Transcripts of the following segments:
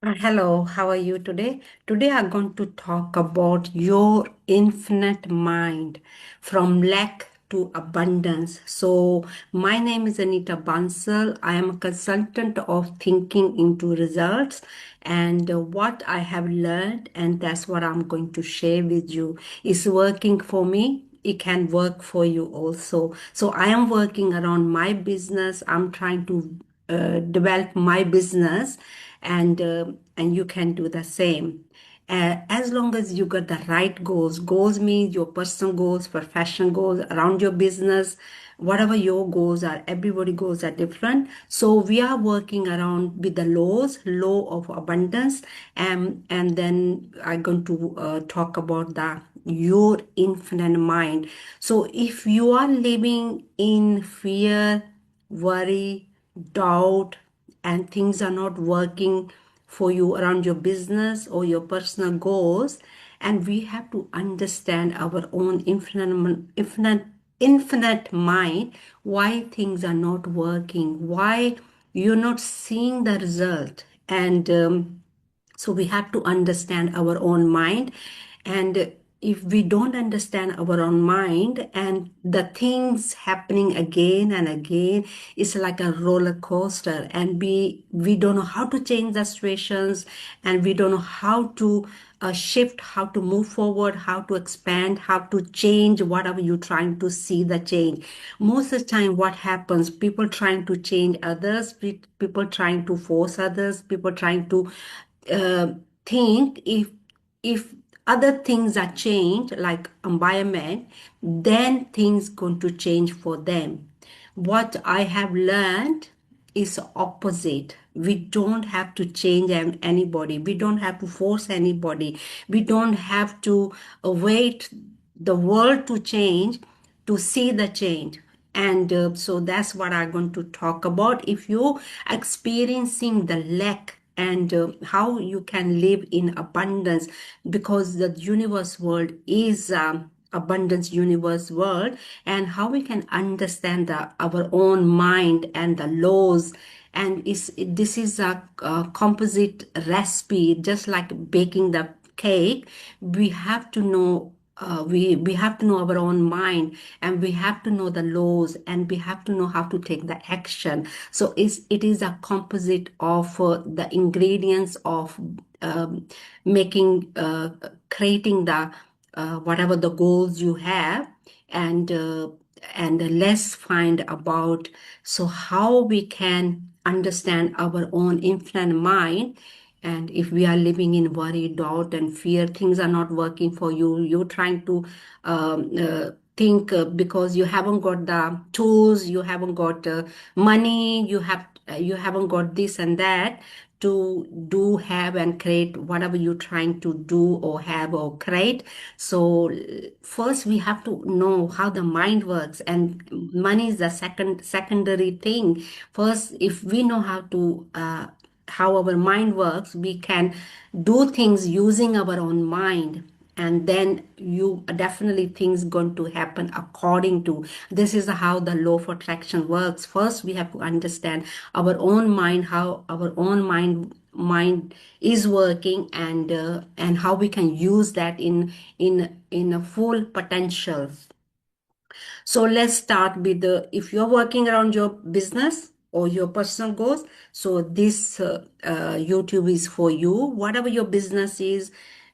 Hello, how are you today? Today I'm going to talk about your infinite mind from lack to abundance. So, my name is Anita Bansal. I am a consultant of thinking into results and what I have learned, and that's what I'm going to share with you, is working for me. It can work for you also. So, I am working around my business. I'm trying to develop my business and you can do the same as long as you got the right goals means your personal goals, professional goals around your business, whatever your goals are. Everybody goals are different, so we are working around with the law of abundance, and then I'm going to talk about the your infinite mind. So if you are living in fear, worry, doubt, and things are not working for you around your business or your personal goals, and we have to understand our own infinite mind, why things are not working, why you're not seeing the result. And so we have to understand our own mind. And if we don't understand our own mind and the things happening again and again, it's like a roller coaster, and we don't know how to change the situations, and we don't know how to shift, how to move forward, how to expand, how to change whatever you're trying to see the change. Most of the time what happens, people trying to change others, people trying to force others, people trying to uh, think if other things are changed like environment, then things going to change for them. What I have learned is opposite. We don't have to change anybody, we don't have to force anybody, we don't have to wait the world to change to see the change. And so that's what I'm going to talk about. If you're experiencing the lack, and how you can live in abundance, because the universe world is abundance universe world, and how we can understand our own mind and the laws. And this is a composite recipe, just like baking the cake. We have to know, we have to know our own mind, and we have to know the laws, and we have to know how to take the action. So it is a composite of the ingredients of making creating the whatever the goals you have. And let's find about, so how we can understand our own infinite mind. And if we are living in worry, doubt, and fear, things are not working for you. You're trying to think because you haven't got the tools, you haven't got money, you haven't got this and that to do, have, and create whatever you're trying to do or have or create. So first we have to know how the mind works, and money is the secondary thing. First, if we know how our mind works, we can do things using our own mind, and then you definitely things going to happen according to. This is how the law of attraction works. First we have to understand our own mind, how our own mind is working, and how we can use that in a full potential. So let's start with the, if you're working around your business or your personal goals, so this YouTube is for you. Whatever your business is,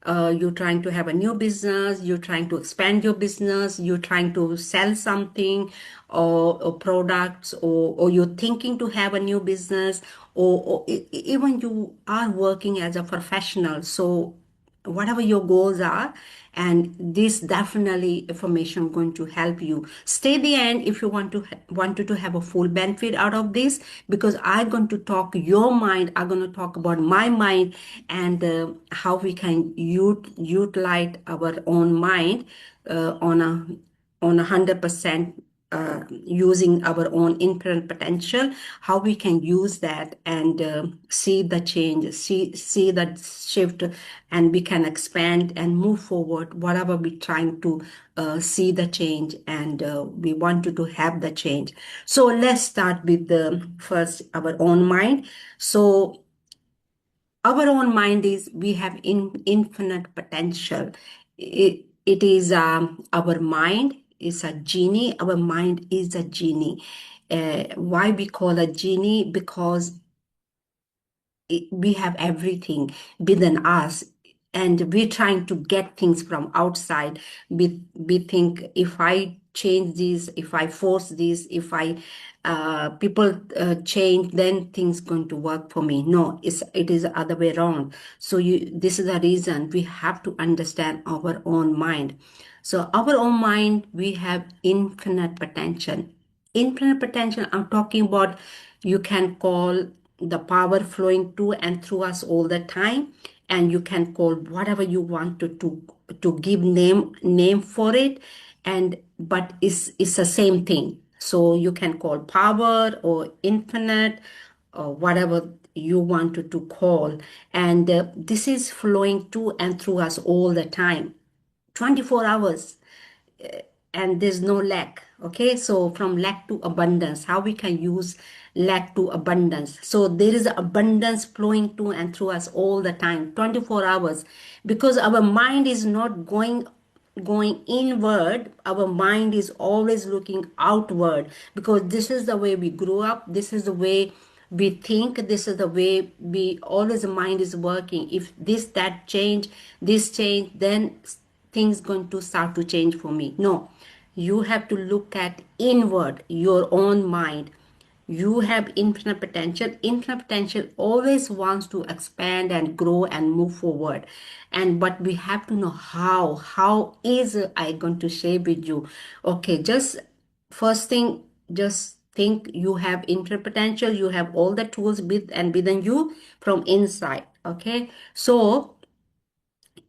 you're trying to have a new business, you're trying to expand your business, you're trying to sell something, or products, or you're thinking to have a new business, or even you are working as a professional. So whatever your goals are, and this definitely information going to help you. Stay the end if you wanted to have a full benefit out of this, because I'm going to talk your mind, I'm going to talk about my mind, and how we can utilize our own mind on 100%, using our own infinite potential, how we can use that and see the change, see that shift, and we can expand and move forward whatever we're trying to see the change, and we wanted to have the change. So let's start with the first our own mind. So our own mind is, we have infinite potential. It is, our mind is a genie. Our mind is a genie. Why we call a genie? Because we have everything within us, and we're trying to get things from outside. We think, if I change this, if I force this, if I people change, then things going to work for me. No, it is the other way around. So this is the reason we have to understand our own mind. So our own mind, we have infinite potential. Infinite potential, I'm talking about, you can call the power flowing to and through us all the time, and you can call whatever you want to give name for it, and but it's the same thing. So you can call power or infinite, or whatever you wanted to call, and this is flowing to and through us all the time, 24 hours, and there's no lack. Okay, so from lack to abundance, how we can use lack to abundance. So there is abundance flowing to and through us all the time, 24 hours, because our mind is not going inward. Our mind is always looking outward, because this is the way we grew up, this is the way we think, this is the way we always, the mind is working. If this, that change, this change, then things going to start to change for me. No, you have to look at inward, your own mind. You have infinite potential. Infinite potential always wants to expand and grow and move forward. And but we have to know how is I going to share with you. Okay, just first thing, just think you have infinite potential. You have all the tools within you from inside. Okay, so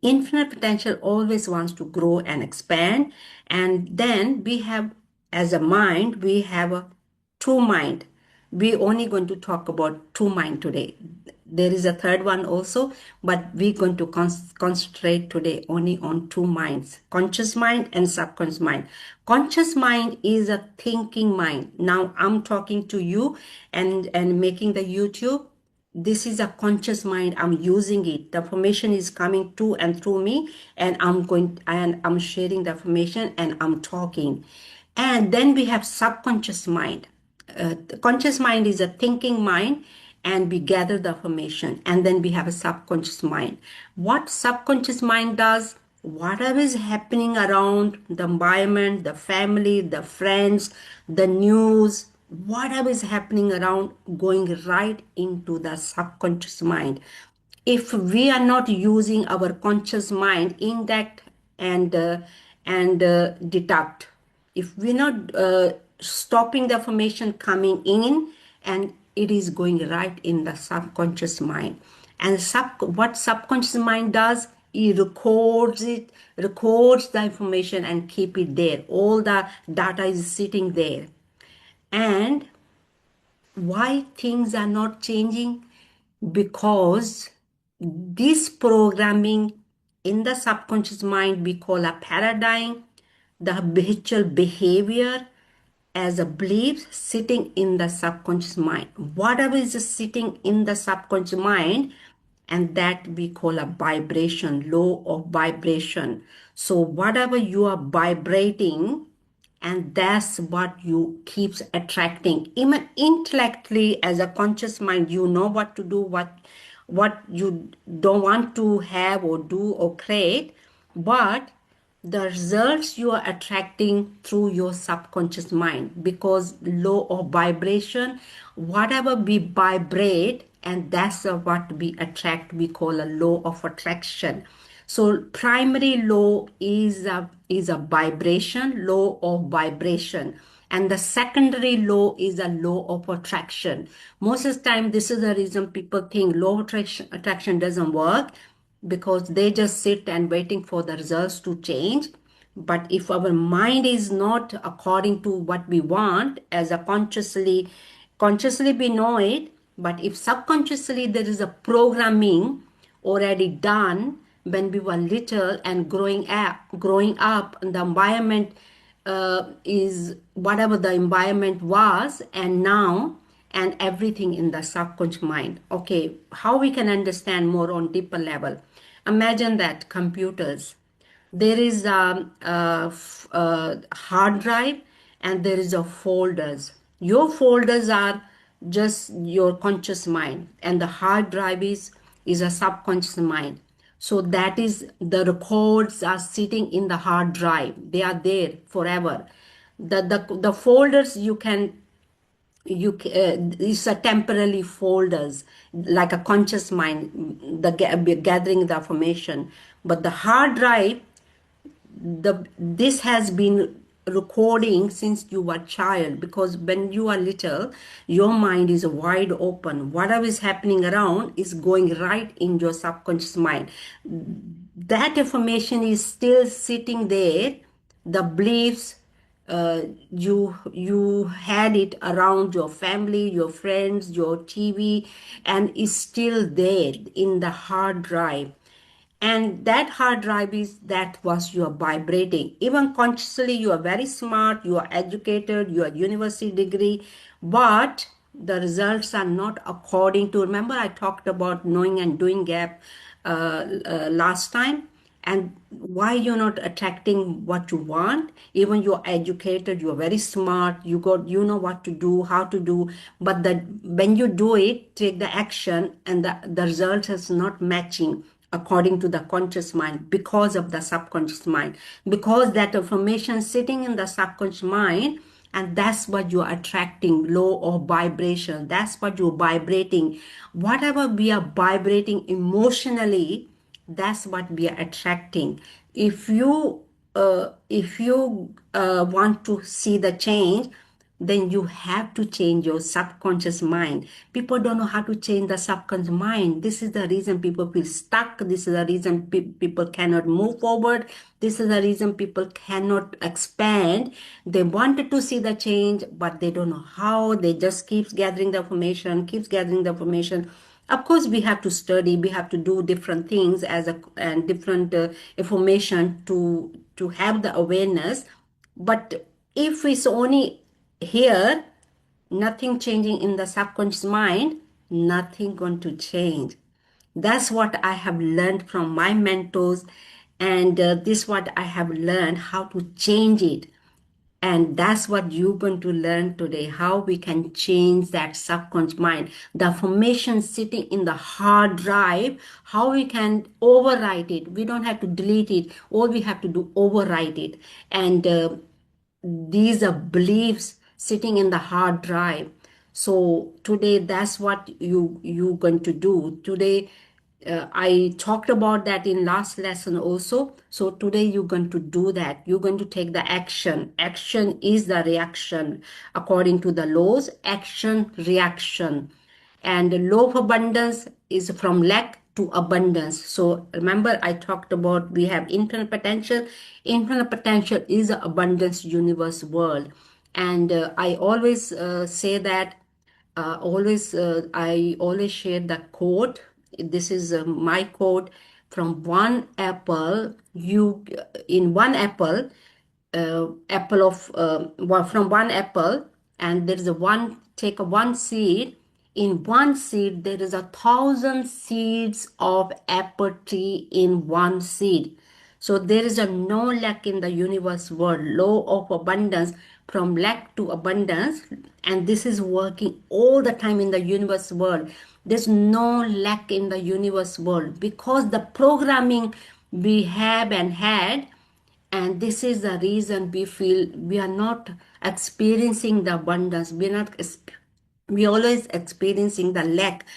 infinite potential always wants to grow and expand. And then we have, as a mind, we have a two mind. We only going to talk about two mind today. There is a third one also, but we're going to concentrate today only on two minds: conscious mind and subconscious mind. Conscious mind is a thinking mind. Now I'm talking to you and making the YouTube. This is a conscious mind. I'm using it. The information is coming to and through me, and I'm sharing the information, and I'm talking. And then we have subconscious mind. The conscious mind is a thinking mind, and we gather the information. And then we have a subconscious mind. What subconscious mind does, whatever is happening around the environment, the family, the friends, the news, whatever is happening around, going right into the subconscious mind. If we are not using our conscious mind intact and deduct, if we're not stopping the information coming in, and it is going right in the subconscious mind. And what subconscious mind does, it records the information and keep it there. All the data is sitting there. And why things are not changing? Because this programming in the subconscious mind, we call a paradigm, the habitual behavior, as a belief sitting in the subconscious mind. Whatever is sitting in the subconscious mind, and that we call a vibration, law of vibration. So whatever you are vibrating, and that's what you keeps attracting. Even intellectually, as a conscious mind, you know what to do, what you don't want to have or do or create, but the results you are attracting through your subconscious mind, because law of vibration, whatever we vibrate, and that's what we attract, we call a law of attraction. So primary law is a vibration, law of vibration, and the secondary law is a law of attraction. Most of the time, this is the reason people think law of attraction doesn't work, because they just sit and waiting for the results to change. But if our mind is not according to what we want, as a consciously we know it, but if subconsciously there is a programming already done when we were little and growing up, the environment is whatever the environment was, and now and everything in the subconscious mind. Okay, how we can understand more on deeper level? Imagine that computers, there is a hard drive and there is a folders. Your folders are just your conscious mind, and the hard drive is a subconscious mind. So that is, the records are sitting in the hard drive, they are there forever. The folders you can, it's a temporary folders, like a conscious mind, gathering the information. But the hard drive, this has been recording since you were child, because when you are little, your mind is wide open. Whatever is happening around is going right in your subconscious mind. That information is still sitting there. The beliefs, you had it around your family, your friends, your TV, and is still there in the hard drive. And that hard drive is, that was your vibrating. Even consciously, you are very smart, you are educated, you are university degree, but the results are not according to, remember I talked about knowing and doing gap last time, and why you're not attracting what you want. Even you're educated, you're very smart, you know what to do, how to do, but that when you do it, take the action, and the result is not matching according to the conscious mind, because of the subconscious mind, because that information sitting in the subconscious mind. And that's what you're attracting, low or vibration. That's what you're vibrating. Whatever we are vibrating emotionally, that's what we are attracting. If you want to see the change, then you have to change your subconscious mind. People don't know how to change the subconscious mind. This is the reason people feel stuck. This is the reason people cannot move forward. This is the reason people cannot expand. They wanted to see the change, but they don't know how. They just keeps gathering the information, keeps gathering the information. Of course, we have to study, we have to do different things as a, and different information to have the awareness. But if it's only here, nothing changing in the subconscious mind, nothing going to change. That's what I have learned from my mentors, and this what I have learned how to change it. And that's what you're going to learn today, how we can change that subconscious mind. The information sitting in the hard drive, how we can overwrite it. We don't have to delete it. All we have to do, overwrite it. And these are beliefs sitting in the hard drive. So today, that's what you're going to do today. I talked about that in last lesson also. So today you're going to do that. You're going to take the action. Action is the reaction. According to the laws, action, reaction. And the law of abundance is from lack to abundance. So remember, I talked about we have infinite potential. Infinite potential is an abundance universe world. And I always say that, I always share the quote. This is my quote: from one apple, you in one apple, apple of from one apple, and there is a one, take a one seed. In one seed there is 1,000 seeds of apple tree in one seed. So there is a no lack in the universe world, law of abundance, from lack to abundance. And this is working all the time in the universe world. There's no lack in the universe world, because the programming we have and had, and this is the reason we feel we are not experiencing the abundance. We always experiencing the lack,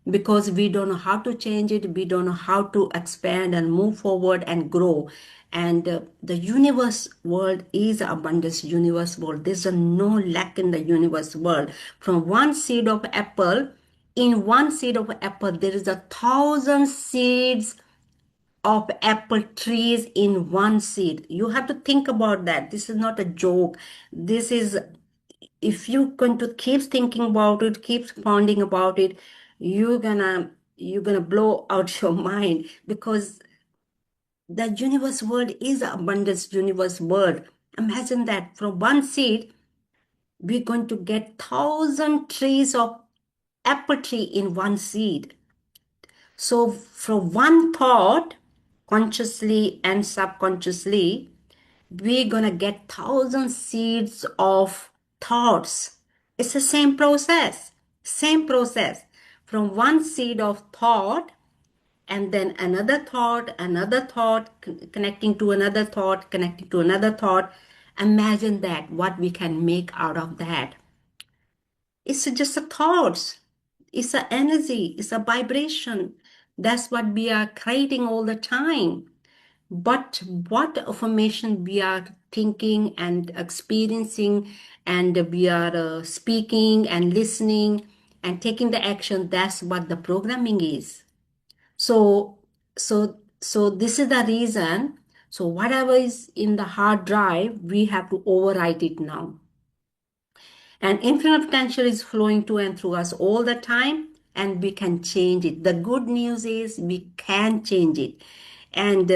because we don't know how to change it. We don't know how to expand and move forward and grow. And the universe world is abundance universe world. There's a no lack in the universe world. From one seed of apple, in one seed of apple there is 1,000 seeds of apple trees in one seed. You have to think about that. This is not a joke. This is, if you're going to keep thinking about it, keep pondering about it, you're gonna blow out your mind, because the universe world is abundance universe world. Imagine that from one seed, we're going to get 1,000 trees of apple tree in one seed. So from one thought, consciously and subconsciously, we're gonna get 1,000 seeds of thoughts. It's the same process. Same process. From one seed of thought, and then another thought, connecting to another thought, connecting to another thought. Imagine that, what we can make out of that. It's just a thoughts. It's an energy. It's a vibration. That's what we are creating all the time. But what affirmation we are thinking and experiencing, and we are speaking and listening and taking the action, that's what the programming is. So, so this is the reason. So whatever is in the hard drive, we have to overwrite it now. And infinite potential is flowing to and through us all the time, and we can change it. The good news is we can change it. And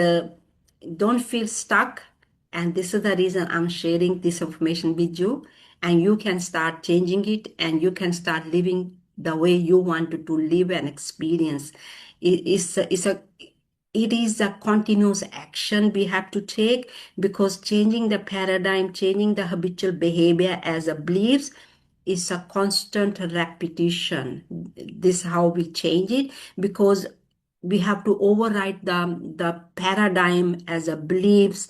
don't feel stuck. And this is the reason I'm sharing this information with you. And you can start changing it, and you can start living the way you wanted to live and experience. It is a continuous action we have to take, because changing the paradigm, changing the habitual behavior as a beliefs is a constant repetition. This is how we change it, because we have to override the paradigm as a beliefs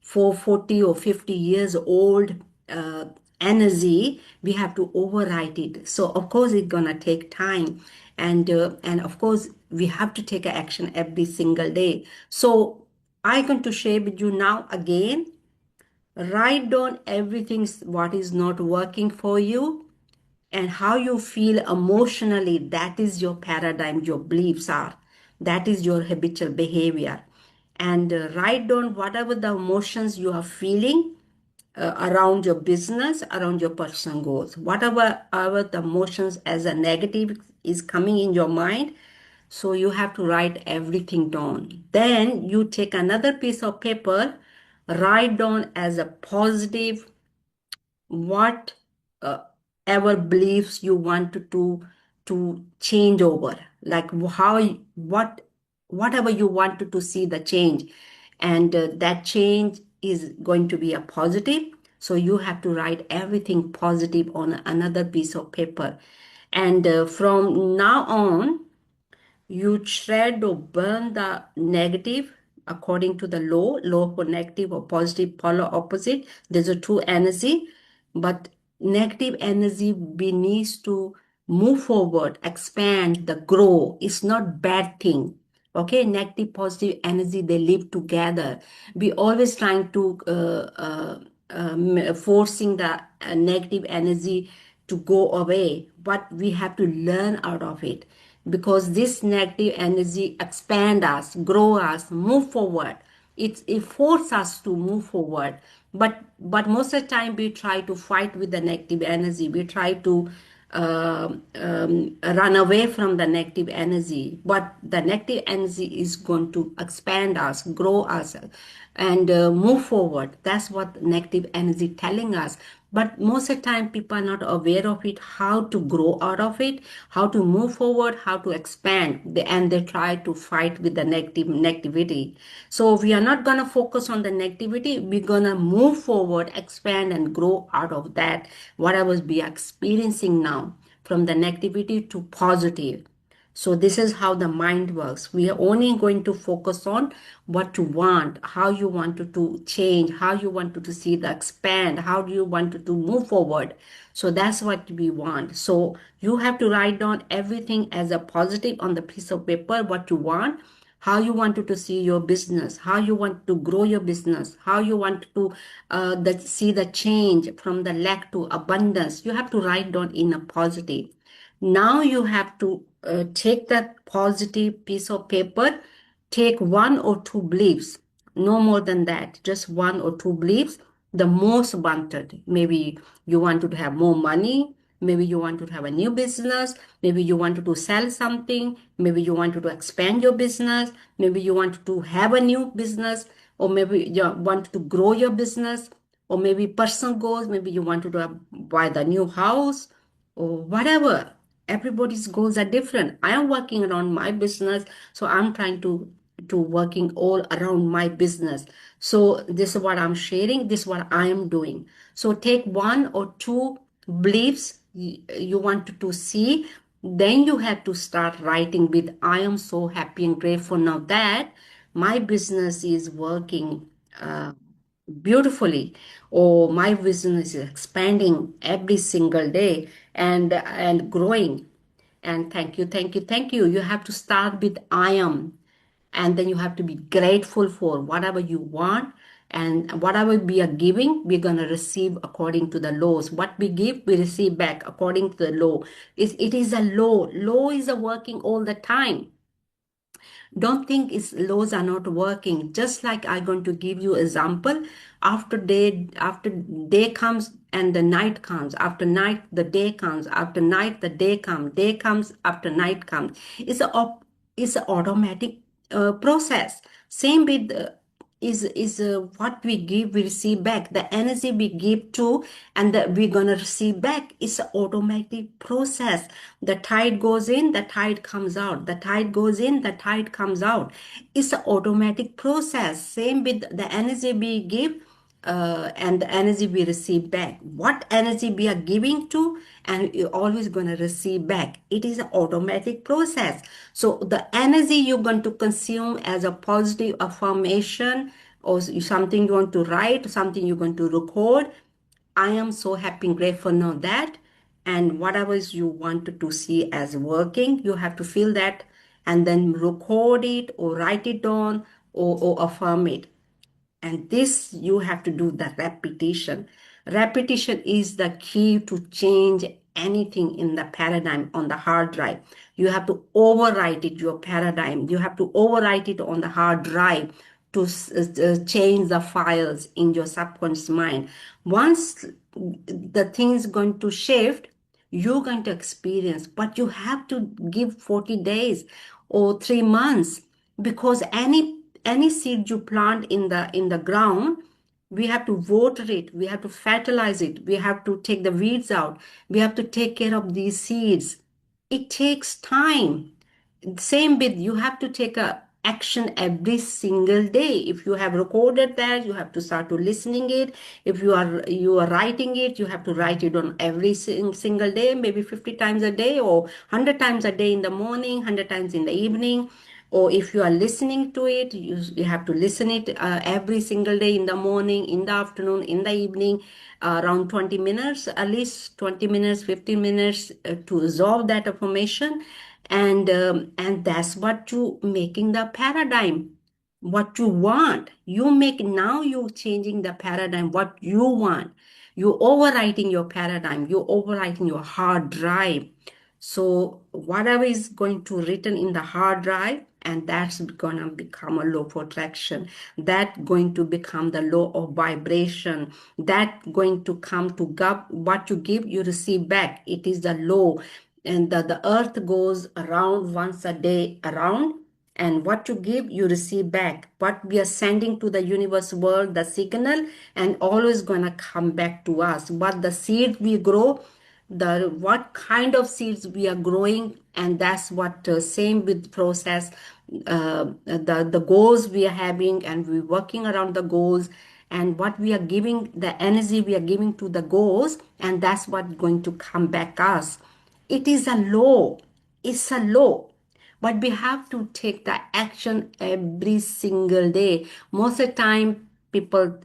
for 40 or 50 years old uh, energy. We have to override it. So of course it's gonna take time, and of course we have to take action every single day. So I'm going to share with you now again. Write down everything what is not working for you, and how you feel emotionally. That is your paradigm, your beliefs are. That is your habitual behavior. And write down whatever the emotions you are feeling around your business, around your personal goals. Whatever the emotions as a negative is coming in your mind, so you have to write everything down. Then you take another piece of paper, write down as a positive what ever beliefs you want to change over, like how whatever you wanted to see the change, and that change is going to be a positive. So you have to write everything positive on another piece of paper. And from now on, you shred or burn the negative according to the law for negative or positive polar opposite. There's a two energy, but negative energy we needs to move forward, expand, the grow. It's not bad thing. Okay, negative positive energy, they live together. We always trying to forcing the negative energy to go away, but we have to learn out of it, because this negative energy expand us, grow us, move forward. It forces us to move forward. But most of the time we try to fight with the negative energy. We try to run away from the negative energy. But the negative energy is going to expand us, grow us, and move forward. That's what negative energy telling us. But most of the time people are not aware of it, how to grow out of it, how to move forward, how to expand. And they try to fight with the negativity. So we are not going to focus on the negativity. We're going to move forward, expand, and grow out of that, whatever we are experiencing now, from the negativity to positive. So this is how the mind works. We are only going to focus on what you want, how you want to change, how you want to see the expand, how do you want to move forward. So that's what we want. So you have to write down everything as a positive on the piece of paper, what you want, how you want to see your business, how you want to grow your business, how you want to see the change from the lack to abundance. You have to write down in a positive. Now you have to take that positive piece of paper, take one or two beliefs, no more than that, just one or two beliefs, the most wanted. Maybe you wanted to have more money, maybe you want to have a new business, maybe you wanted to sell something, maybe you wanted to expand your business, maybe you want to have a new business, or maybe you want to grow your business. or maybe personal goals. Maybe you want to buy the new house or whatever. Everybody's goals are different. I am working around my business, so I'm trying to working all around my business. So this is what I'm sharing. This is what I am doing. So take one or two beliefs you want to see, then you have to start writing with, I am so happy and grateful now that my business is working beautifully, or my business is expanding every single day and growing. And thank you, thank you, thank you. You have to start with I am, and then you have to be grateful for whatever you want, and whatever we are giving, we're going to receive according to the laws. What we give, we receive back according to the law. It is a law. Law is a working all the time. Don't think its laws are not working. Just like I'm going to give you example, after day comes and the night comes, after night the day comes, after night the day comes after night comes. It's a automatic process. Same with is what we give, we receive back. The energy we give to, and we're gonna receive back. It's an automatic process. The tide goes in, the tide comes out. The tide goes in, the tide comes out. It's an automatic process. Same with the energy we give, and the energy we receive back. What energy we are giving to, and you're always going to receive back. It is an automatic process. So the energy you're going to consume as a positive affirmation, or something you want to write, something you're going to record, I am so happy and grateful now that, and whatever is you wanted to see as working, you have to feel that and then record it or write it down, or affirm it. And this you have to do the repetition. Repetition is the key to change anything in the paradigm on the hard drive. You have to overwrite it, your paradigm. You have to overwrite it on the hard drive to change the files in your subconscious mind. Once the thing is going to shift, you're going to experience, but you have to give 40 days or 3 months, because any seed you plant in the ground, we have to water it, we have to fertilize it, we have to take the weeds out, we have to take care of these seeds. It takes time. Same with, you have to take a action every single day. If you have recorded that, you have to start to listening it. If you are writing it, you have to write it on every single day, maybe 50 times a day, or 100 times a day in the morning, 100 times in the evening. Or if you are listening to it, you have to listen it every single day, in the morning, in the afternoon, in the evening, around 20 minutes, at least 20 minutes, 15 minutes, to absorb that information. And that's what you making the paradigm, what you want. You make, now you're changing the paradigm, what you want. You're overwriting your paradigm, you're overwriting your hard drive. So whatever is going to written in the hard drive, and that's gonna become a law of attraction. That going to become the law of vibration. That going to come to what you give, you receive back. It is the law. And the earth goes around once a day around, and what you give, you receive back. What we are sending to the universe world, the signal, and always gonna come back to us. What the seed we grow, the what kind of seeds we are growing, and that's what, same with process. The goals we are having, and we're working around the goals, and what we are giving, the energy we are giving to the goals, and that's what going to come back us. It is a law. It's a law. But we have to take the action every single day. Most of the time, people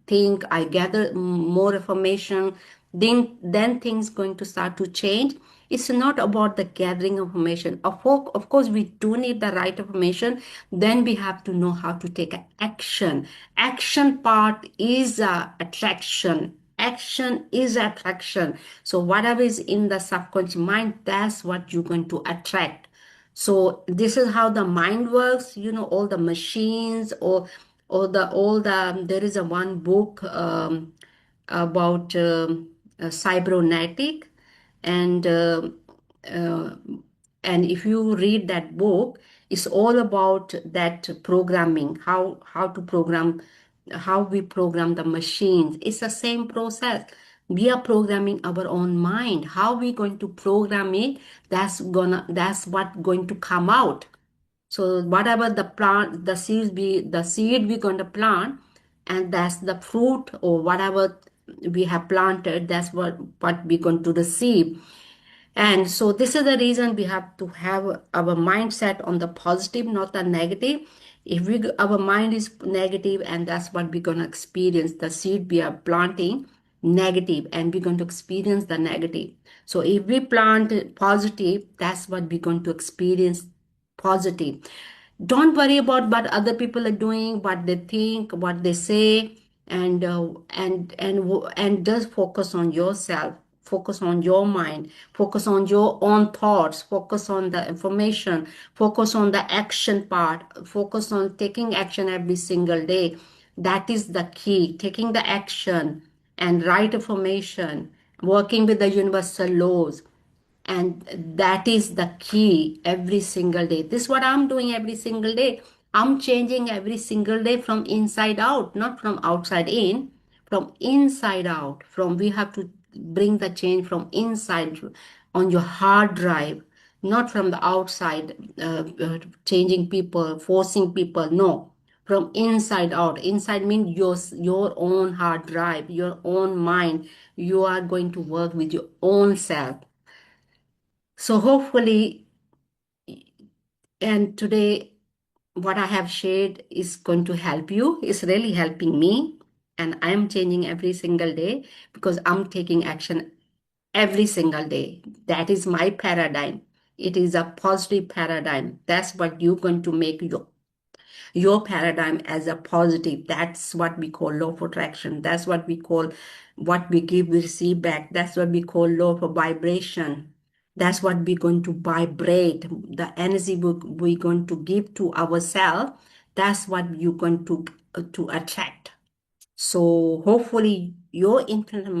think I gather more information, then things going to start to change. It's not about the gathering information. Of course, we do need the right information. Then we have to know how to take action. Action part is attraction. Action is attraction. So whatever is in the subconscious mind, that's what you're going to attract. So this is how the mind works. All the machines, or all the there is a one book about cybernetic, and uh, and if you read that book, it's all about that programming, how to program how we program the machines. It's the same process. We are programming our own mind. How we going to program it, that's what going to come out. So whatever the plant, the seed we're going to plant, and that's the fruit or whatever we have planted, that's what we're going to receive. And so this is the reason we have to have our mindset on the positive, not the negative. If we our mind is negative, and that's what we're going to experience, the seed we are planting negative, and we're going to experience the negative. So if we plant positive, that's what we're going to experience positive. Don't worry about what other people are doing, what they think, what they say, and just focus on yourself, focus on your mind, focus on your own thoughts, focus on the information, focus on the action part, focus on taking action every single day. That is the key, taking the action and right information, working with the universal laws. And that is the key every single day. This is what I'm doing every single day. I'm changing every single day from inside out, not from outside in, from inside out. From we have to bring the change from inside on your hard drive, not from the outside, changing people, forcing people. No, from inside out. Inside means your own hard drive, your own mind. You are going to work with your own self. So hopefully, and today, what I have shared is going to help you. It's really helping me. And I'm changing every single day because I'm taking action every single day. That is my paradigm. It is a positive paradigm. That's what you're going to make your paradigm as a positive. That's what we call law of attraction. That's what we call what we give, we receive back. That's what we call law of vibration. That's what we're going to vibrate. The energy we're going to give to ourselves. That's what you're going to attract. So hopefully your infinite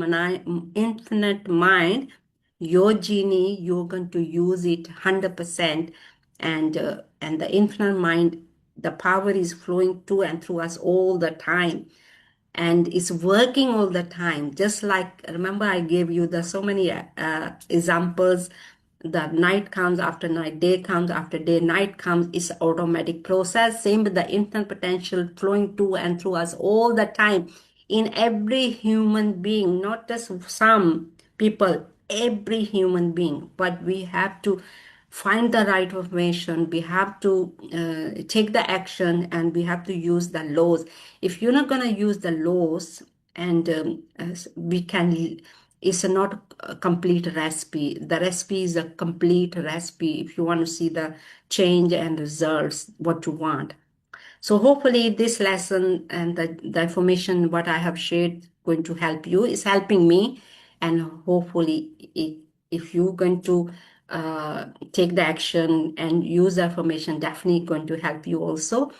mind, your genie, you're going to use it 100%. And the infinite mind, the power is flowing to and through us all the time, and it's working all the time. Just like, remember I gave you the so many examples. The night comes after night, day comes after day, night comes. It's automatic process. Same with the infinite potential flowing to and through us all the time in every human being, not just some people, every human being. But we have to find the right information. We have to take the action, and we have to use the laws. If you're not going to use the laws, and we can, it's not a complete recipe. The recipe is a complete recipe if you want to see the change and results what you want. So hopefully this lesson and the information what I have shared going to help you, is helping me. And hopefully if you're going to take the action and use the information, definitely going to help you also.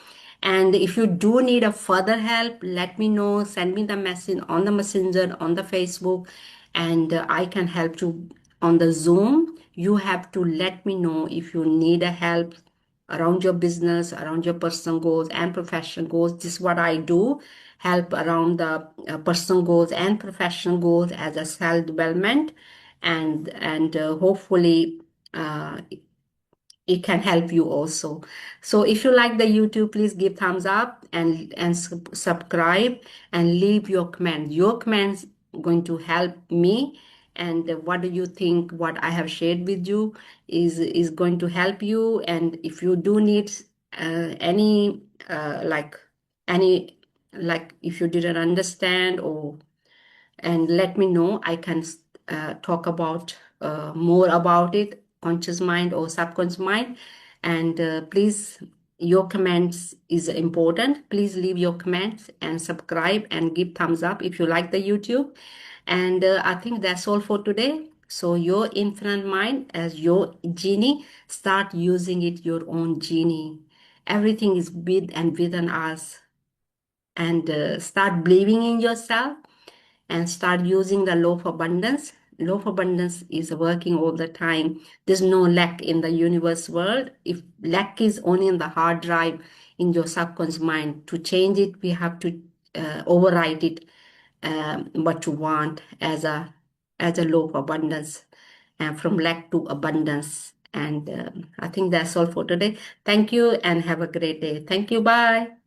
And if you do need a further help, let me know. Send me the message on the messenger, on the Facebook, and I can help you on the Zoom. You have to let me know if you need a help around your business, around your personal goals and professional goals. This is what I do, help around the personal goals and professional goals as a self development, and hopefully uh, it can help you also. So if you like the YouTube, please give thumbs up and subscribe and leave your comment. Your comments going to help me. And what do you think? What I have shared with you is going to help you. And if you do need any like any like if you didn't understand, or and let me know. I can talk about more about it, conscious mind or subconscious mind. And please, your comments is important. Please leave your comments and subscribe and give thumbs up if you like the YouTube. And I think that's all for today. So your infinite mind as your genie, start using it your own genie. Everything is with and within us. And start believing in yourself and start using the law of abundance. Law of abundance is working all the time. There's no lack in the universe world. If lack is only in the hard drive in your subconscious mind, to change it, we have to override it, what you want, as a law of abundance, and from lack to abundance. And I think that's all for today. Thank you and have a great day. Thank you. Bye.